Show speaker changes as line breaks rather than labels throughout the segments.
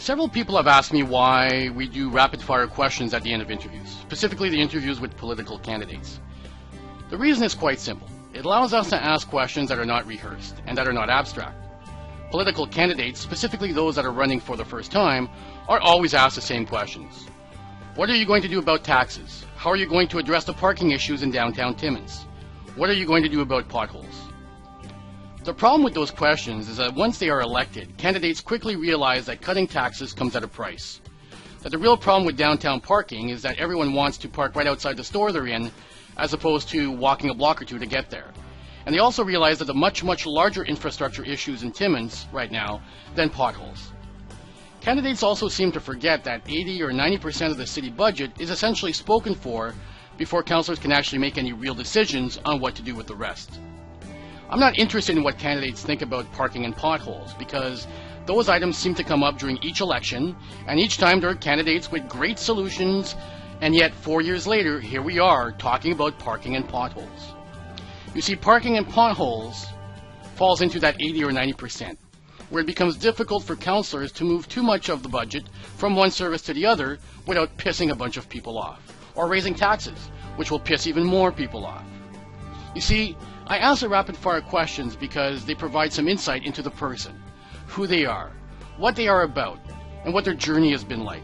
Several people have asked me why we do rapid-fire questions at the end of interviews, specifically the interviews with political candidates. The reason is quite simple. It allows us to ask questions that are not rehearsed and that are not abstract. Political candidates, specifically those that are running for the first time, are always asked the same questions. What are you going to do about taxes? How are you going to address the parking issues in downtown Timmins? What are you going to do about potholes? The problem with those questions is that once they are elected, candidates quickly realize that cutting taxes comes at a price. That the real problem with downtown parking is that everyone wants to park right outside the store they're in, as opposed to walking a block or two to get there. And they also realize that the much larger infrastructure issues in Timmins right now than potholes. Candidates also seem to forget that 80 or 90% of the city budget is essentially spoken for before councillors can actually make any real decisions on what to do with the rest. I'm not interested in what candidates think about parking and potholes, because those items seem to come up during each election, and each time there are candidates with great solutions, and yet 4 years later, here we are talking about parking and potholes. You see, parking and potholes falls into that 80 or 90%, where it becomes difficult for councillors to move too much of the budget from one service to the other without pissing a bunch of people off, or raising taxes, which will piss even more people off. You see, I ask the rapid-fire questions because they provide some insight into the person, who they are, what they are about, and what their journey has been like.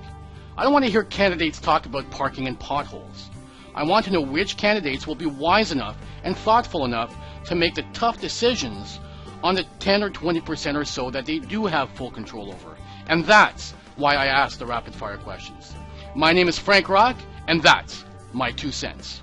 I don't want to hear candidates talk about parking and potholes. I want to know which candidates will be wise enough and thoughtful enough to make the tough decisions on the 10 or 20% or so that they do have full control over. And that's why I ask the rapid-fire questions. My name is Frank Rock, and that's my 2 cents.